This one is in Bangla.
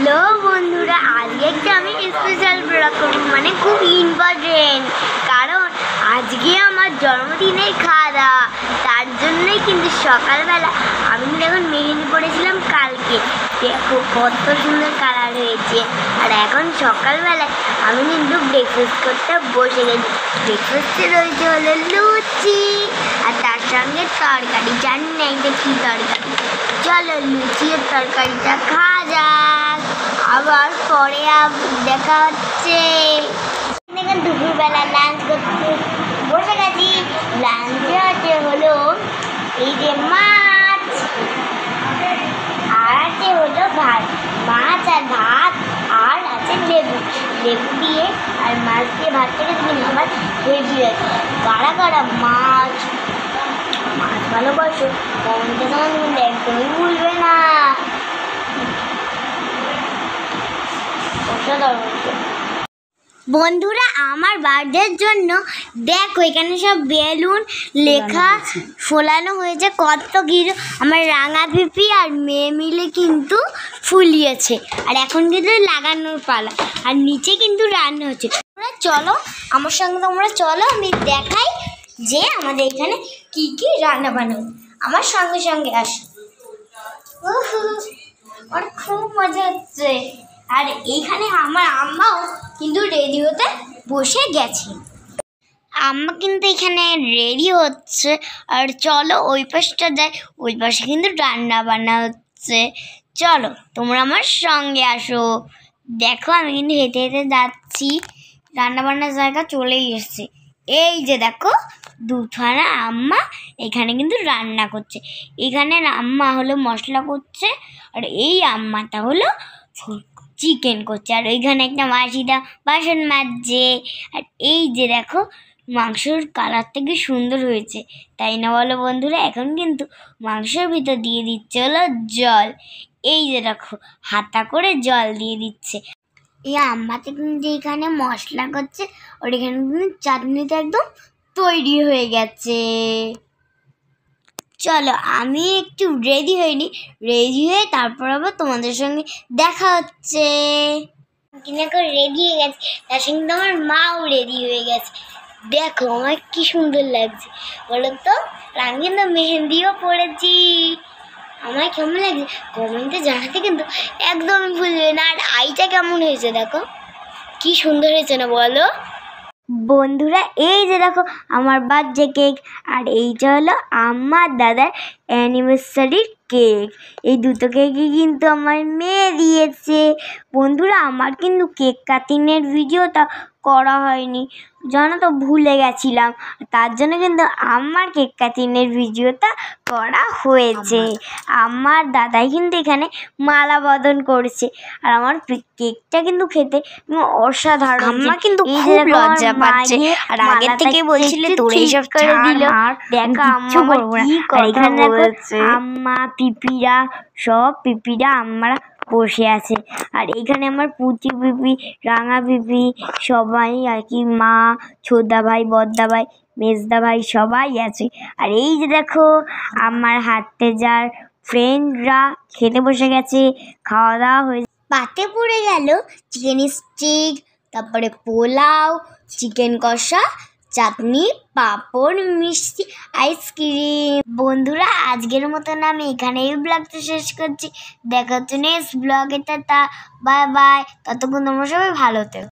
হ্যালো বন্ধুরা, আজকে একটা আমি স্পেশাল ব্লগ করবো, মানে খুব ইম্পর্টেন্ট। কারণ আজকে আমার জন্মদিনের খাওয়া দাওয়া, তার জন্যই কিন্তু সকালবেলা আমি যখন মেহেন্দি পড়েছিলাম কালকে, দেখো কত সুন্দর কালার হয়েছে। আর এখন সকালবেলায় আমি কিন্তু ব্রেকফাস্ট করতে বসে গেছি। ব্রেকফাস্টে রয়েছে হলো লুচি আর তার সঙ্গে তরকারি। জানি না এটা কী তরকারি, চলো লুচি আর তরকারিটা খাওয়া যাক, আবার পরে দেখা হচ্ছে। দেখুন দুপুরবেলা লাঞ্চ করতে বসে গেছি। লাঞ্চে আছে হলো এই যে মাছ, আর আছে হলো ভাত, মাছ আর ভাত, আর আছে লেবু দিয়ে আর মাছ দিয়ে ভাত থেকে কিন্তু আমার হেভি আছে। কারা কারা মাছ ভালোবাসো কমেন্টে তোমার কিন্তু একদমই ভুলবে না। বন্ধুরা, আমার বার্থডের জন্য দেখো এখানে সব বেলুন লেখা ফোলানো হয়েছে, কত কিছু। আমার রাঙা পিপি আর মেয়ে মিলে কিন্তু ফুলিয়েছে, আর এখন কিন্তু লাগানোর পালা, আর নিচে কিন্তু রান্না হচ্ছে। তোমরা চলো আমার সঙ্গে, তোমরা চলো আমি দেখাই যে আমাদের এখানে কি কি রান্না বানাবো। আমার সঙ্গে সঙ্গে আসো, আমার খুব মজা হচ্ছে। আর এইখানে আমার আম্মাও কিন্তু রেডি হতে বসে গেছে। আম্মা কিন্তু এখানে রেডি হচ্ছে, আর চলো ওই পাশটা যাই, ওই পাশে কিন্তু রান্না বান্না হচ্ছে। চলো তোমরা আমার সঙ্গে আসো। দেখো আমি কিন্তু হেঁটে হেঁটে যাচ্ছি, রান্না বান্নার জায়গা চলেই এসছে। এই যে দেখো দুখানা আম্মা এখানে কিন্তু রান্না করছে। এখানে আম্মা হলো মশলা করছে, আর এই আম্মাটা হলো চিকেন করছে, আর ওইখানে একটা মাসিদা বাসন মাজছে। আর এই যে দেখো মাংসর কালারটা কি সুন্দর হয়েছে, তাই না বলো বন্ধুরা? এখন কিন্তু মাংসের ভিতর দিয়ে দিচ্ছে হলো জল। এই যে দেখো হাতা করে জল দিয়ে দিচ্ছে। এই আম্মাতে কিন্তু এখানে মশলা করছে, আর এখানে কিন্তু চাটনিটা একদম তৈরি হয়ে গেছে। চলো আমি একটু রেডি হইনি, রেডি হয়ে তারপর আবার তোমাদের সঙ্গে দেখা হচ্ছে। কিনাকে রেডি হয়ে গেছে, তার সঙ্গে আমার মাও রেডি হয়ে গেছে। দেখো আমার কি সুন্দর লাগছে বলো তো। আর আমি কিন্তু মেহেন্দিও পড়েছি। আমার কেমন লাগছে কমেন্টে জানাতে কিন্তু একদমই ভুলবে না। আর আইটা কেমন হয়েছে দেখো, কি সুন্দর হয়েছে না বলো বন্ধুরা? এই যে দেখো আমার বার্থডে কেক, আর এইটা হলো আমার দাদার অ্যানিভার্সারির কেক। এই দুটো কেকই কিন্তু আমার মেয়ে দিয়েছে। বন্ধুরা, আমার কিন্তু কেক কাটিংয়ের ভিডিওটা করা হয়নি, জানো তো, ভুলে গেছিলাম। তার জন্য কিন্তু আমার কেক কাটিংয়ের ভিডিওটা করা হয়েছে। আমার দাদাই কিন্তু এখানে মালা বদন করছে, আর আমার কেকটা কিন্তু খেতে অসাধারণ। আম্মা কিন্তু খুব লজ্জা পাচ্ছে, আর আগের থেকে বলছিলে তোর এইসব করে দিল। দেখা আম্মা কি কথা বলছে। আম্মা পিপিরা সব পিপিরা আমরা বসে আছে, আর এইখানে আমার পুচি পিপি, রাঙা পিপি সবাই আর কি, মা, ছোদা ভাই, বদ্দা ভাই, মেজদা ভাই সবাই আছে। আর এই যে দেখো আমার হাতে যার ফ্রেন্ডরা খেতে বসে গেছে, খাওয়া দাওয়া হয়েছে। পাতে পড়ে গেল চিকেন স্টিক, তারপরে পোলাও, চিকেন কষা, চাটনি, পাঁপড়, মিষ্টি, আইসক্রিম। বন্ধুরা, আজকের মতন আমি এখানেই ব্লগটা শেষ করছি। দেখা হচ্ছে নেক্সট ব্লগে। Tata, bye bye. ততক্ষণ তোমরা সবাই ভালো থেকো।